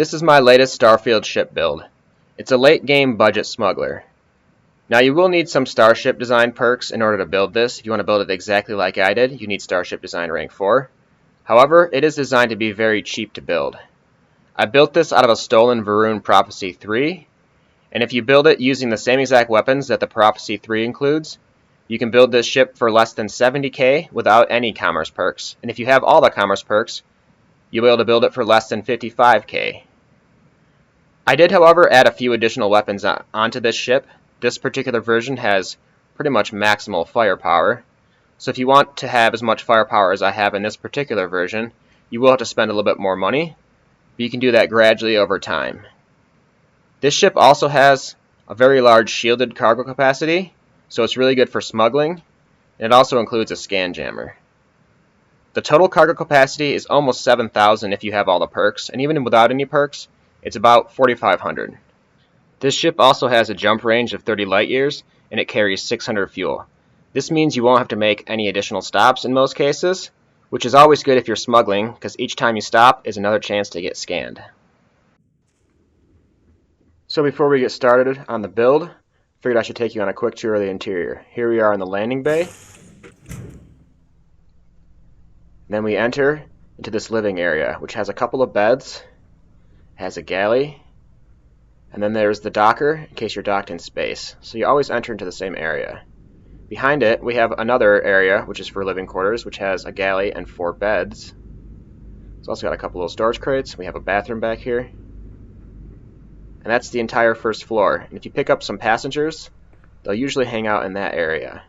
This is my latest Starfield ship build. It's a late game budget smuggler. Now you will need some Starship Design perks in order to build this. If you want to build it exactly like I did, you need Starship Design rank 4. However, it is designed to be very cheap to build. I built this out of a stolen Varun Prophecy 3, and if you build it using the same exact weapons that the Prophecy 3 includes, you can build this ship for less than 70k without any commerce perks. And if you have all the commerce perks, you'll be able to build it for less than 55k. I did, however, add a few additional weapons onto this ship. This particular version has pretty much maximal firepower. So if you want to have as much firepower as I have in this particular version, you will have to spend a little bit more money, but you can do that gradually over time. This ship also has a very large shielded cargo capacity, so it's really good for smuggling, and it also includes a scan jammer. The total cargo capacity is almost 7,000 if you have all the perks, and even without any perks, it's about 4,500. This ship also has a jump range of 30 light years, and it carries 600 fuel. This means you won't have to make any additional stops in most cases, which is always good if you're smuggling, because each time you stop is another chance to get scanned. So before we get started on the build, I figured I should take you on a quick tour of the interior. Here we are in the landing bay. Then we enter into this living area, which has a couple of beds, has a galley, and then there's the docker in case you're docked in space. So you always enter into the same area. Behind it, we have another area, which is for living quarters, which has a galley and 4 beds. It's also got a couple of storage crates. We have a bathroom back here. And that's the entire first floor. And if you pick up some passengers, they'll usually hang out in that area.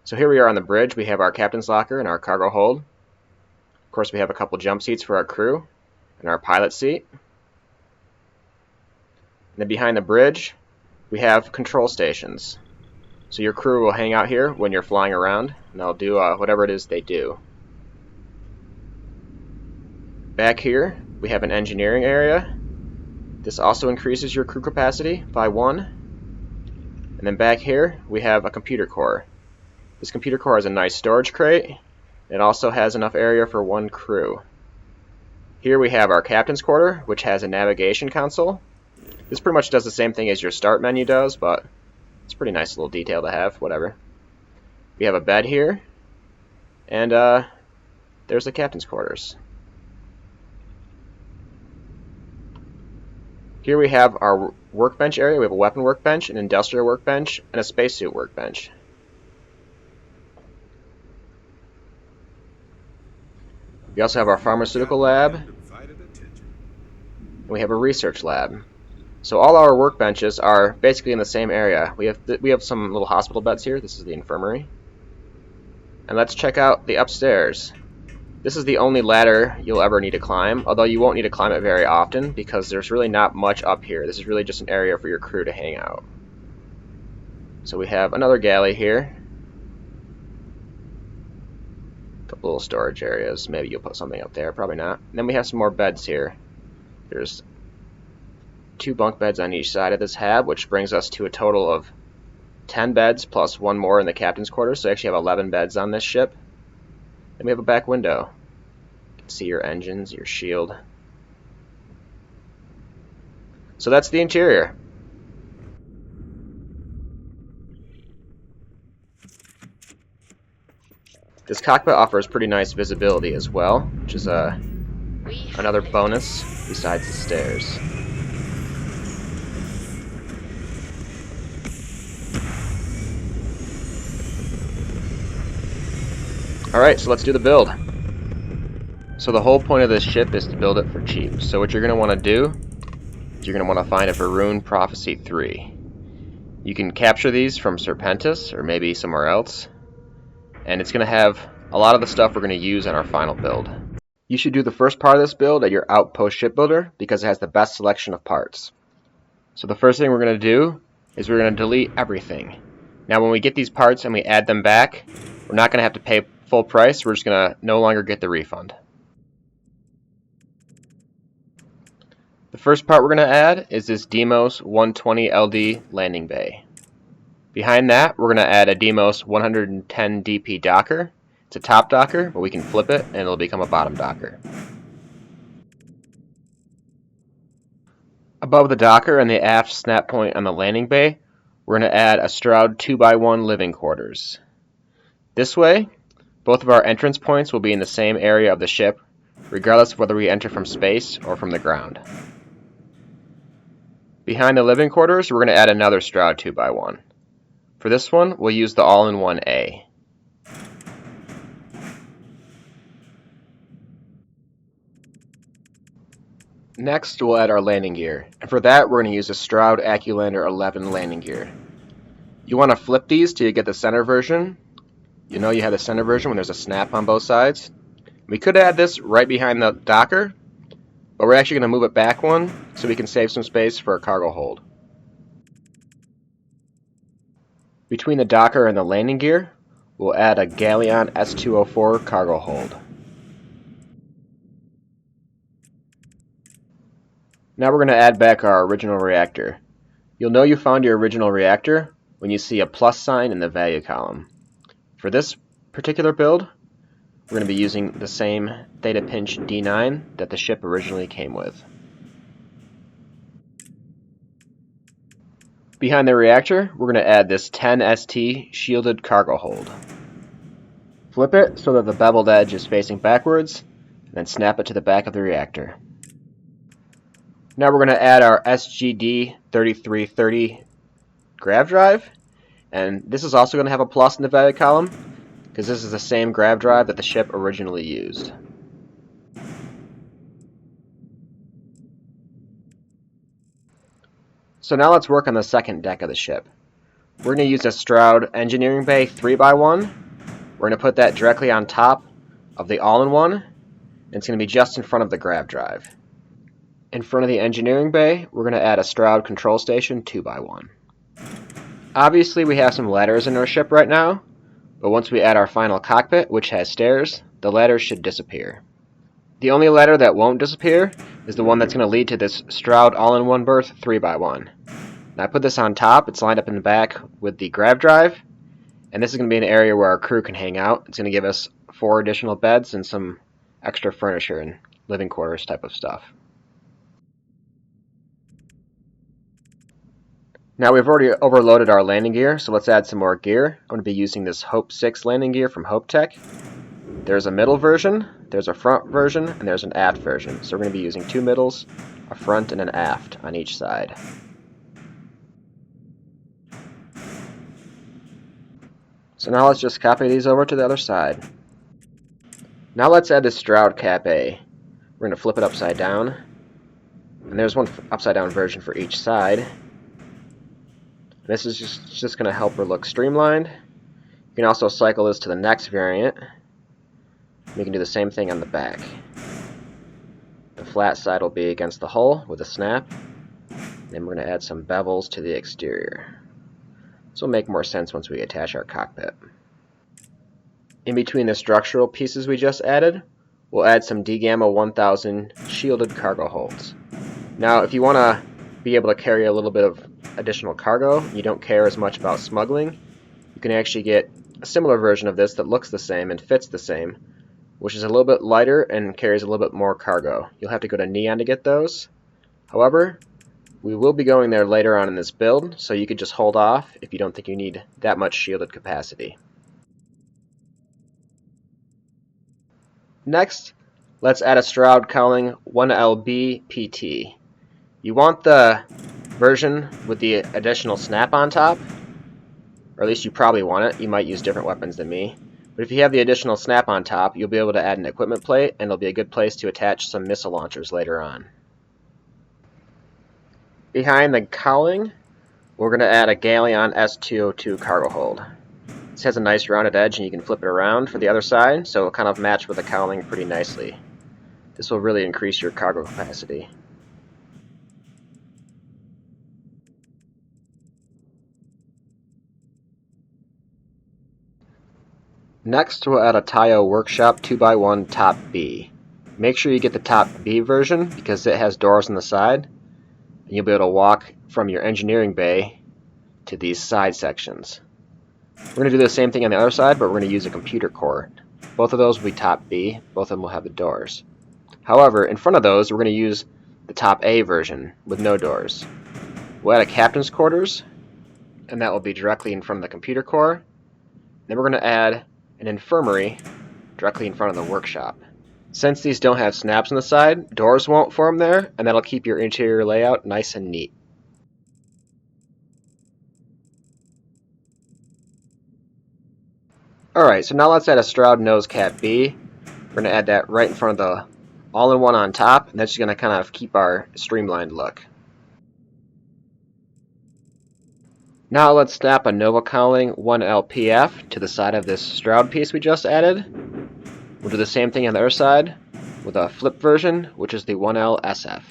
So here we are on the bridge. We have our captain's locker and our cargo hold. Of course, we have a couple jump seats for our crew and our pilot seat. And then behind the bridge, we have control stations. So your crew will hang out here when you're flying around, and they'll do whatever it is they do. Back here, we have an engineering area. This also increases your crew capacity by 1. And then back here, we have a computer core. This computer core has a nice storage crate. It also has enough area for 1 crew. Here we have our captain's quarter, which has a navigation console. This pretty much does the same thing as your start menu does, but it's a pretty nice little detail to have, whatever. We have a bed here, and there's the captain's quarters. Here we have our workbench area. We have a weapon workbench, an industrial workbench, and a spacesuit workbench. We also have our pharmaceutical lab, and we have a research lab. So all our workbenches are basically in the same area. We have some little hospital beds here. This is the infirmary. And let's check out the upstairs. This is the only ladder you'll ever need to climb, although you won't need to climb it very often because there's really not much up here. This is really just an area for your crew to hang out. So we have another galley here. Couple little storage areas. Maybe you'll put something up there, probably not. And then we have some more beds here. There's 2 bunk beds on each side of this hab, which brings us to a total of 10 beds plus 1 more in the captain's quarters, so you actually have 11 beds on this ship. Then we have a back window. You can see your engines, your shield. So that's the interior. This cockpit offers pretty nice visibility as well, which is another bonus besides the stairs. Alright, so let's do the build. So the whole point of this ship is to build it for cheap. So what you're going to want to do is you're going to want to find a Varun Prophecy 3. You can capture these from Serpentis or maybe somewhere else. And it's going to have a lot of the stuff we're going to use in our final build. You should do the first part of this build at your outpost shipbuilder because it has the best selection of parts. So the first thing we're going to do is we're going to delete everything. Now when we get these parts and we add them back, we're not going to have to pay full price. We're just going to no longer get the refund. The first part we're going to add is this Demos 120 LD landing bay. Behind that, we're going to add a Demos 110 DP docker. It's a top docker, but we can flip it and it'll become a bottom docker. Above the docker and the aft snap point on the landing bay, we're going to add a Stroud 2x1 living quarters. This way, both of our entrance points will be in the same area of the ship, regardless of whether we enter from space or from the ground. Behind the living quarters, we're going to add another Stroud 2x1. For this one, we'll use the all-in-one A. Next, we'll add our landing gear, and for that, we're going to use a Stroud AccuLander 11 landing gear. You want to flip these till you get the center version. You know you have the center version when there's a snap on both sides. We could add this right behind the docker, but we're actually going to move it back one so we can save some space for a cargo hold. Between the docker and the landing gear, we'll add a Galleon S204 cargo hold. Now we're going to add back our original reactor. You'll know you found your original reactor when you see a plus sign in the value column. For this particular build, we're going to be using the same Theta Pinch D9 that the ship originally came with. Behind the reactor, we're going to add this 10ST shielded cargo hold. Flip it so that the beveled edge is facing backwards, and then snap it to the back of the reactor. Now we're going to add our SGD 3330 grav drive, and this is also going to have a plus in the value column because this is the same grav drive that the ship originally used. So now let's work on the second deck of the ship. We're going to use a Stroud Engineering Bay 3x1. We're going to put that directly on top of the all-in-one, and it's going to be just in front of the grav drive. In front of the engineering bay, we're going to add a Stroud Control Station 2x1. Obviously, we have some ladders in our ship right now, but once we add our final cockpit, which has stairs, the ladders should disappear. The only ladder that won't disappear is the one that's going to lead to this Stroud all-in-one berth 3x1. Now I put this on top, it's lined up in the back with the grav drive, and this is going to be an area where our crew can hang out. It's going to give us 4 additional beds and some extra furniture and living quarters type of stuff. Now we've already overloaded our landing gear, so let's add some more gear. I'm going to be using this Hope 6 landing gear from Hope Tech. There's a middle version, there's a front version, and there's an aft version. So we're going to be using 2 middles, a front, and an aft on each side. So now let's just copy these over to the other side. Now let's add this Stroud Cap A. We're going to flip it upside down, and there's one upside down version for each side. This is just going to help her look streamlined. You can also cycle this to the next variant. We can do the same thing on the back. The flat side will be against the hull with a snap. Then we're going to add some bevels to the exterior. This will make more sense once we attach our cockpit. In between the structural pieces we just added, we'll add some D-Gamma 1000 shielded cargo holds. Now, if you want to be able to carry a little bit of additional cargo, you don't care as much about smuggling, you can actually get a similar version of this that looks the same and fits the same, which is a little bit lighter and carries a little bit more cargo. You'll have to go to Neon to get those. However, we will be going there later on in this build, so you could just hold off if you don't think you need that much shielded capacity. Next, let's add a Stroud Cowling 1LB PT. You want the version with the additional snap on top, or at least you probably want it. You might use different weapons than me. But if you have the additional snap on top, you'll be able to add an equipment plate, and it'll be a good place to attach some missile launchers later on. Behind the cowling, we're going to add a Galleon S202 cargo hold. This has a nice rounded edge, and you can flip it around for the other side, so it'll kind of match with the cowling pretty nicely. This will really increase your cargo capacity. Next, we'll add a Tayo Workshop 2x1 Top B. Make sure you get the Top B version because it has doors on the side, and you'll be able to walk from your engineering bay to these side sections. We're going to do the same thing on the other side, but we're going to use a computer core. Both of those will be Top B. Both of them will have the doors. However, in front of those, we're going to use the top A version with no doors. We'll add a captain's quarters, and that will be directly in front of the computer core. Then we're going to add an infirmary directly in front of the workshop. Since these don't have snaps on the side, doors won't form there, and that'll keep your interior layout nice and neat. Alright, so now let's add a Stroud nose cap B. We're going to add that right in front of the all-in-one on top, and that's just going to kind of keep our streamlined look. Now let's snap a Nova Cowling 1LPF to the side of this Stroud piece we just added. We'll do the same thing on the other side with a flip version, which is the 1LSF.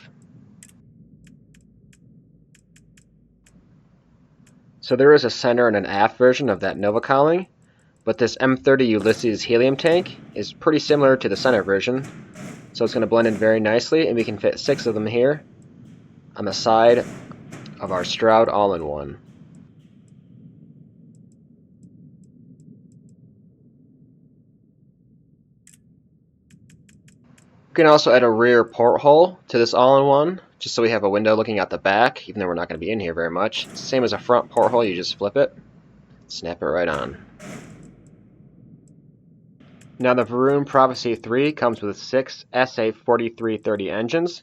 So there is a center and an aft version of that Nova Cowling, but this M30 Ulysses helium tank is pretty similar to the center version, so it's going to blend in very nicely, and we can fit 6 of them here on the side of our Stroud all-in-one. We can also add a rear porthole to this all-in-one, just so we have a window looking out the back, even though we're not going to be in here very much. It's the same as a front porthole, you just flip it, snap it right on. Now the Varun Prophecy 3 comes with 6 SA4330 engines.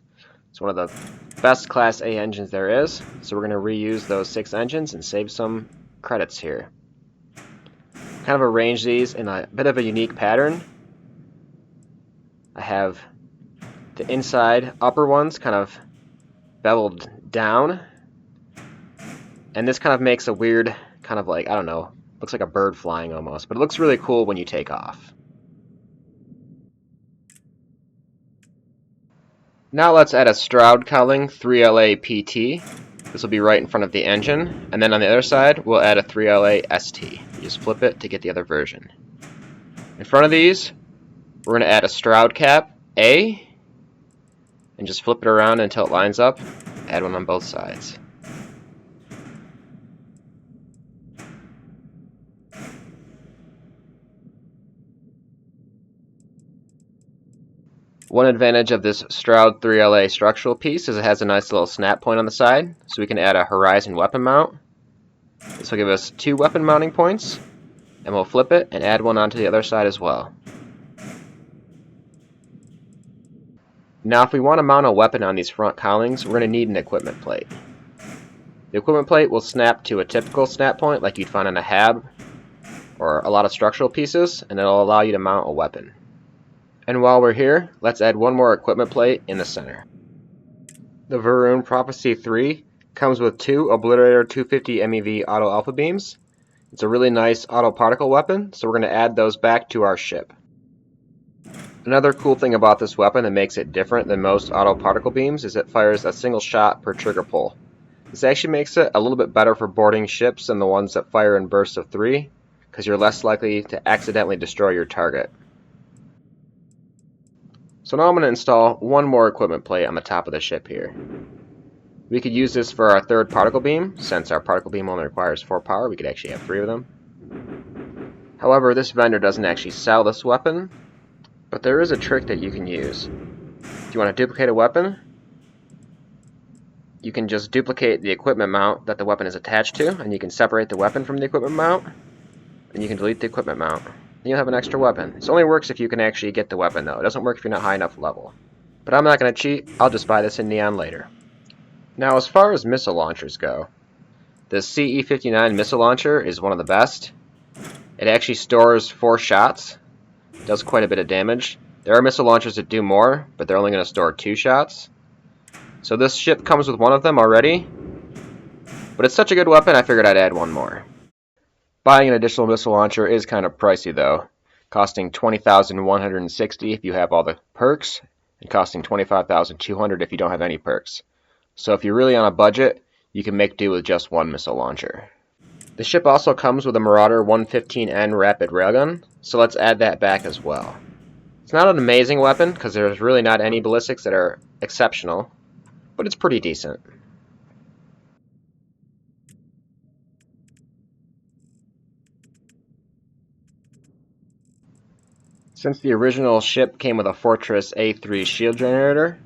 It's one of the best Class A engines there is, so we're going to reuse those 6 engines and save some credits here. Kind of arrange these in a bit of a unique pattern. I have the inside upper ones kind of beveled down, and this kind of makes a weird kind of like, I don't know, looks like a bird flying almost, but it looks really cool when you take off. Now let's add a Stroud Cowling 3LA PT. This will be right in front of the engine, and then on the other side we'll add a 3LA ST. You just flip it to get the other version. In front of these we're going to add a Stroud cap A, and just flip it around until it lines up. Add one on both sides. One advantage of this Stroud 3LA structural piece is it has a nice little snap point on the side, so we can add a horizon weapon mount. This will give us 2 weapon mounting points, and we'll flip it and add one onto the other side as well. Now if we want to mount a weapon on these front cowlings, we're going to need an equipment plate. The equipment plate will snap to a typical snap point like you'd find on a HAB or a lot of structural pieces, and it'll allow you to mount a weapon. And while we're here, let's add one more equipment plate in the center. The Varun Prophecy 3 comes with 2 Obliterator 250 MeV auto alpha beams. It's a really nice auto particle weapon, so we're going to add those back to our ship. Another cool thing about this weapon that makes it different than most auto particle beams is it fires a single shot per trigger pull. This actually makes it a little bit better for boarding ships than the ones that fire in bursts of 3, because you're less likely to accidentally destroy your target. So now I'm going to install one more equipment plate on the top of the ship here. We could use this for our third particle beam. Since our particle beam only requires 4 power, we could actually have 3 of them. However, this vendor doesn't actually sell this weapon, but there is a trick that you can use. If you want to duplicate a weapon, you can just duplicate the equipment mount that the weapon is attached to, and you can separate the weapon from the equipment mount, and you can delete the equipment mount. Then you'll have an extra weapon. This only works if you can actually get the weapon though. It doesn't work if you're not high enough level. But I'm not going to cheat. I'll just buy this in Neon later. Now as far as missile launchers go, the CE-59 missile launcher is one of the best. It actually stores 4 shots. It does quite a bit of damage. There are missile launchers that do more, but they're only going to store 2 shots. So this ship comes with one of them already. But it's such a good weapon, I figured I'd add one more. Buying an additional missile launcher is kind of pricey though, costing $20,160 if you have all the perks, and costing $25,200 if you don't have any perks. So if you're really on a budget, you can make do with just one missile launcher. The ship also comes with a Marauder 115N rapid railgun, so let's add that back as well. It's not an amazing weapon, because there's really not any ballistics that are exceptional, but it's pretty decent. Since the original ship came with a Fortress A3 shield generator,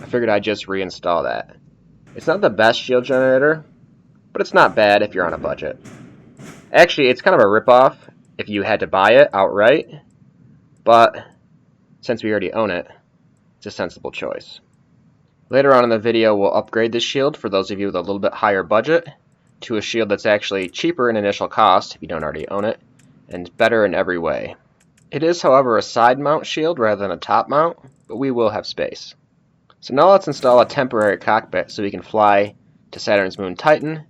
I figured I'd just reinstall that. It's not the best shield generator, but it's not bad if you're on a budget. Actually, it's kind of a ripoff if you had to buy it outright, but since we already own it, it's a sensible choice. Later on in the video, we'll upgrade this shield for those of you with a little bit higher budget to a shield that's actually cheaper in initial cost if you don't already own it, and better in every way. It is, however, a side mount shield rather than a top mount, but we will have space. So now let's install a temporary cockpit so we can fly to Saturn's moon Titan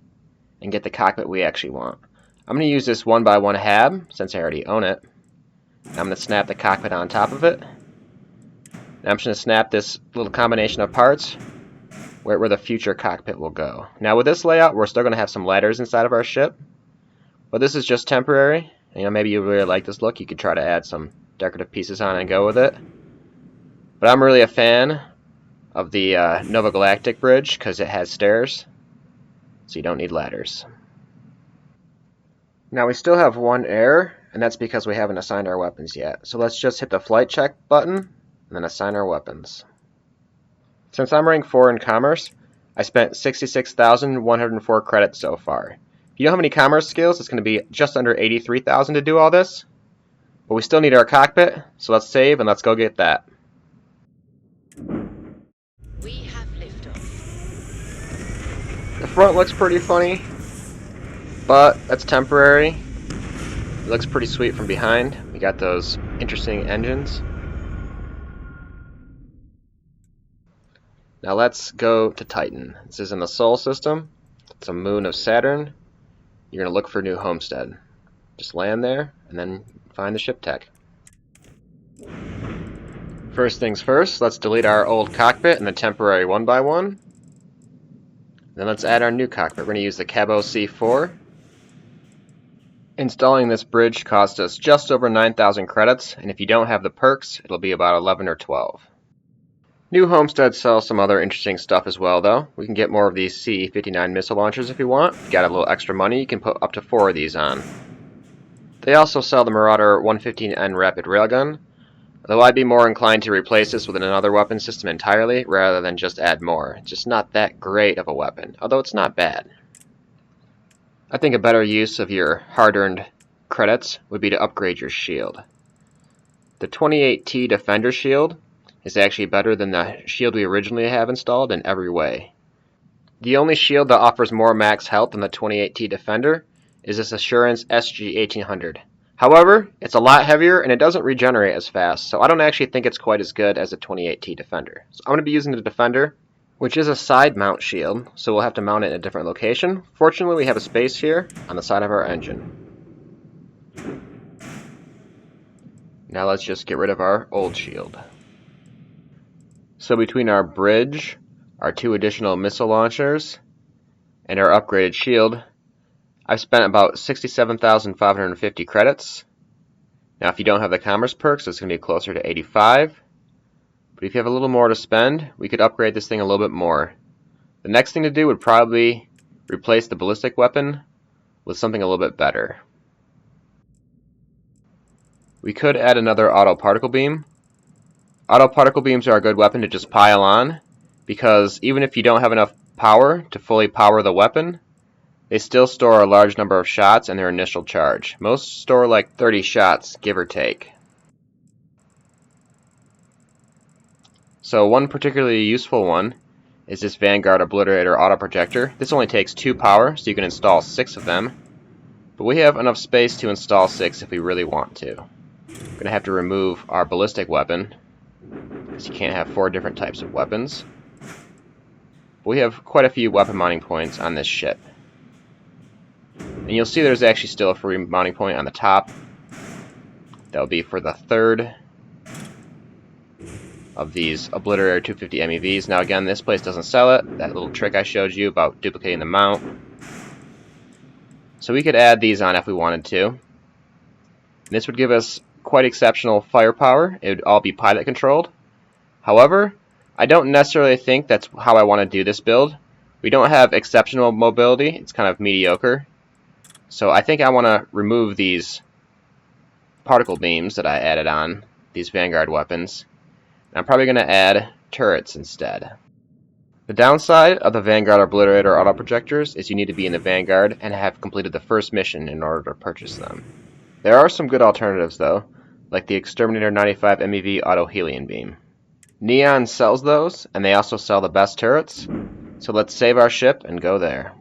and get the cockpit we actually want. I'm going to use this 1x1 hab since I already own it. I'm going to snap the cockpit on top of it. Now I'm just going to snap this little combination of parts where the future cockpit will go. Now with this layout, we're still going to have some ladders inside of our ship, but this is just temporary. You know, maybe you really like this look, you could try to add some decorative pieces on and go with it. But I'm really a fan of the Nova Galactic bridge because it has stairs, so you don't need ladders. Now we still have one error, and that's because we haven't assigned our weapons yet. So let's just hit the flight check button and then assign our weapons. Since I'm rank 4 in commerce, I spent 66,104 credits so far. If you don't have any commerce skills, it's going to be just under 83,000 to do all this. But we still need our cockpit, so let's save and let's go get that. We have liftoff. The front looks pretty funny, but that's temporary. It looks pretty sweet from behind. We got those interesting engines. Now let's go to Titan. This is in the Sol system. It's a moon of Saturn. You're going to look for a new homestead. Just land there and then find the ship tech. First things first, let's delete our old cockpit and the temporary 1x1. Then let's add our new cockpit. We're going to use the Cabo C4. Installing this bridge cost us just over 9,000 credits, and if you don't have the perks, it'll be about 11 or 12. New homesteads sell some other interesting stuff as well, though. We can get more of these C-59 missile launchers if you want. If you got a little extra money, you can put up to 4 of these on. They also sell the Marauder 115N Rapid Railgun, though I'd be more inclined to replace this with another weapon system entirely, rather than just add more. It's just not that great of a weapon, although it's not bad. I think a better use of your hard-earned credits would be to upgrade your shield. The 28T Defender shield is actually better than the shield we originally have installed in every way. The only shield that offers more max health than the 28T Defender is this Assurance SG-1800. However, it's a lot heavier and it doesn't regenerate as fast, so I don't actually think it's quite as good as the 28T Defender. So I'm going to be using the Defender, which is a side mount shield, so we'll have to mount it in a different location. Fortunately, we have a space here on the side of our engine. Now let's just get rid of our old shield. So between our bridge, our 2 additional missile launchers, and our upgraded shield, I've spent about 67,550 credits. Now if you don't have the commerce perks, it's going to be closer to 85. But if you have a little more to spend, we could upgrade this thing a little bit more. The next thing to do would probably replace the ballistic weapon with something a little bit better. We could add another auto particle beam. Auto particle beams are a good weapon to just pile on, because even if you don't have enough power to fully power the weapon, they still store a large number of shots in their initial charge. Most store like 30 shots, give or take. So one particularly useful one is this Vanguard Obliterator Auto Projector. This only takes 2 power, so you can install 6 of them. But we have enough space to install 6 if we really want to. We're going to have to remove our ballistic weapon, because you can't have 4 different types of weapons. But we have quite a few weapon mounting points on this ship. And you'll see there's actually still a free mounting point on the top. That'll be for the 3rd of these Obliterator 250 MEVs. Now again, this place doesn't sell it. That little trick I showed you about duplicating the mount. So we could add these on if we wanted to. And this would give us quite exceptional firepower. It would all be pilot controlled. However, I don't necessarily think that's how I want to do this build. We don't have exceptional mobility. It's kind of mediocre. So I think I want to remove these particle beams that I added on, these Vanguard weapons. I'm probably going to add turrets instead. The downside of the Vanguard Obliterator auto projectors is you need to be in the Vanguard and have completed the first mission in order to purchase them. There are some good alternatives though, like the Exterminator 95 MEV auto helium beam. Neon sells those, and they also sell the best turrets, so let's save our ship and go there.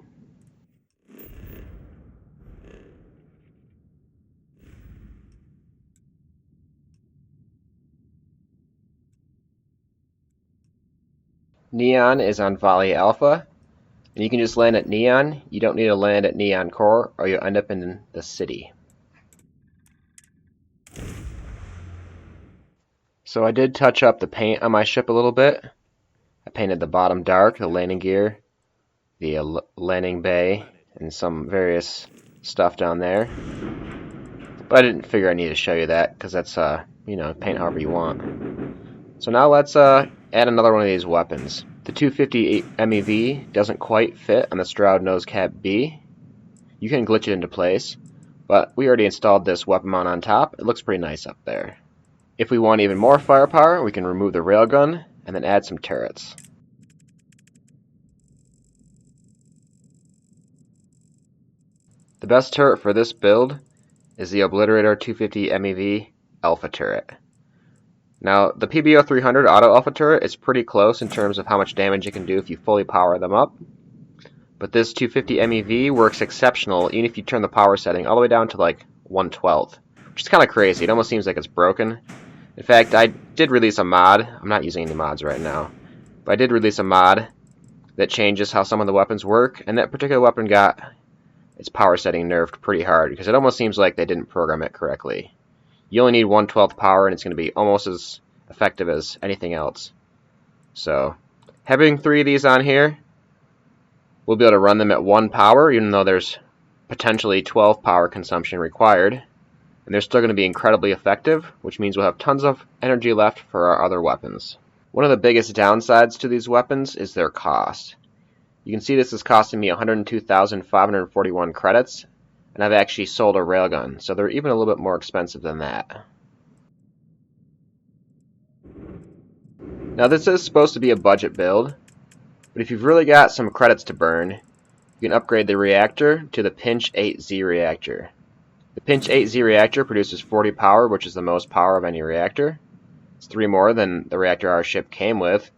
Neon is on Volley Alpha, and you can just land at Neon. You don't need to land at Neon Core, or you'll end up in the city. So I did touch up the paint on my ship a little bit. I painted the bottom dark, the landing gear, the landing bay, and some various stuff down there. But I didn't figure I needed to show you that, because that's, paint however you want. So now let's add another one of these weapons. The 250 MEV doesn't quite fit on the Stroud Nose Cap B. You can glitch it into place, but we already installed this weapon mount on top. It looks pretty nice up there. If we want even more firepower, we can remove the railgun and then add some turrets. The best turret for this build is the Obliterator 250 MEV Alpha turret. Now, the PBO 300 Auto Alpha turret is pretty close in terms of how much damage it can do if you fully power them up. But this 250 MEV works exceptional even if you turn the power setting all the way down to like 1/12, which is kind of crazy. It almost seems like it's broken. In fact, I did release a mod. I'm not using any mods right now, but I did release a mod that changes how some of the weapons work, and that particular weapon got its power setting nerfed pretty hard because it almost seems like they didn't program it correctly. You only need 1/12 power, and it's going to be almost as effective as anything else. So, having 3 of these on here, we'll be able to run them at 1 power, even though there's potentially 12 power consumption required. And they're still going to be incredibly effective, which means we'll have tons of energy left for our other weapons. One of the biggest downsides to these weapons is their cost. You can see this is costing me 102,541 credits, and I've actually sold a railgun, so they're even a little bit more expensive than that. Now this is supposed to be a budget build, but if you've really got some credits to burn, you can upgrade the reactor to the Pinch 8Z reactor. The Pinch 8Z reactor produces 40 power, which is the most power of any reactor. It's 3 more than the reactor our ship came with,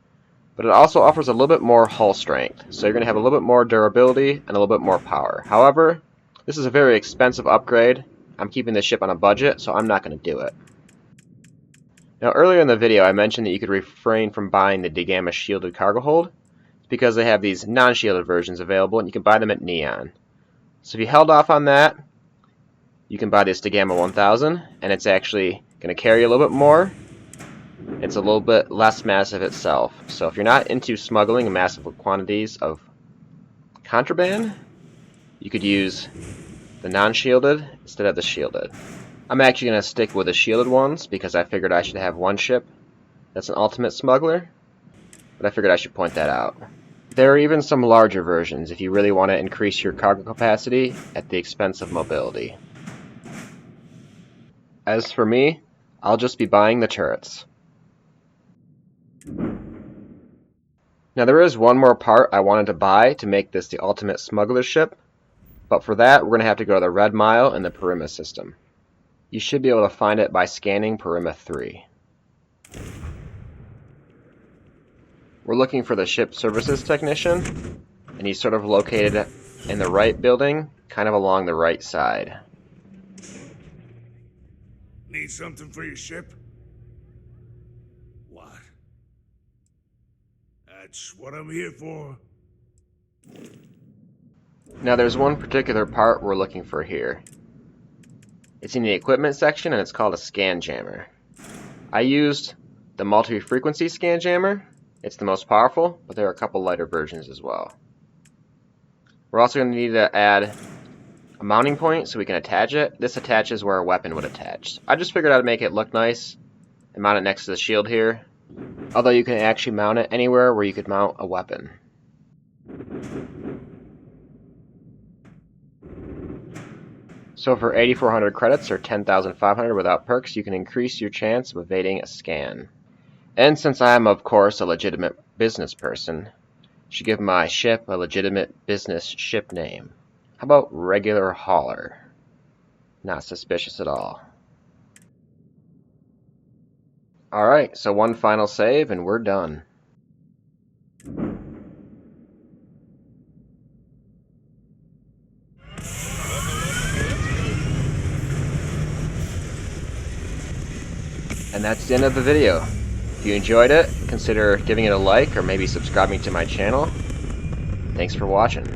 but it also offers a little bit more hull strength, so you're going to have a little bit more durability and a little bit more power. However, this is a very expensive upgrade. I'm keeping this ship on a budget, so I'm not going to do it. Now earlier in the video I mentioned that you could refrain from buying the DeGamma shielded cargo hold. It's because they have these non-shielded versions available and you can buy them at Neon. So if you held off on that, you can buy this DeGamma 1000, and it's actually going to carry a little bit more. It's a little bit less massive itself. So if you're not into smuggling massive quantities of contraband, you could use the non-shielded instead of the shielded. I'm actually going to stick with the shielded ones because I figured I should have one ship that's an ultimate smuggler, but I figured I should point that out. There are even some larger versions if you really want to increase your cargo capacity at the expense of mobility. As for me, I'll just be buying the turrets. Now there is one more part I wanted to buy to make this the ultimate smuggler ship, but for that we're going to have to go to the Red Mile in the Parima system. You should be able to find it by scanning Parima 3. We're looking for the ship services technician, and he's sort of located in the right building, kind of along the right side. Need something for your ship? What? That's what I'm here for. Now there's one particular part we're looking for here. It's in the equipment section and it's called a scan jammer. I used the multi-frequency scan jammer. It's the most powerful, but there are a couple lighter versions as well. We're also going to need to add a mounting point so we can attach it. This attaches where a weapon would attach. I just figured I'd make it look nice and mount it next to the shield here. Although you can actually mount it anywhere where you could mount a weapon. So for 8,400 credits or 10,500 without perks, you can increase your chance of evading a scan. And since I am of course a legitimate business person, Should give my ship a legitimate business ship name. How about regular hauler? Not suspicious at all. Alright, so one final save and we're done. And that's the end of the video. If you enjoyed it, consider giving it a like or maybe subscribing to my channel. Thanks for watching.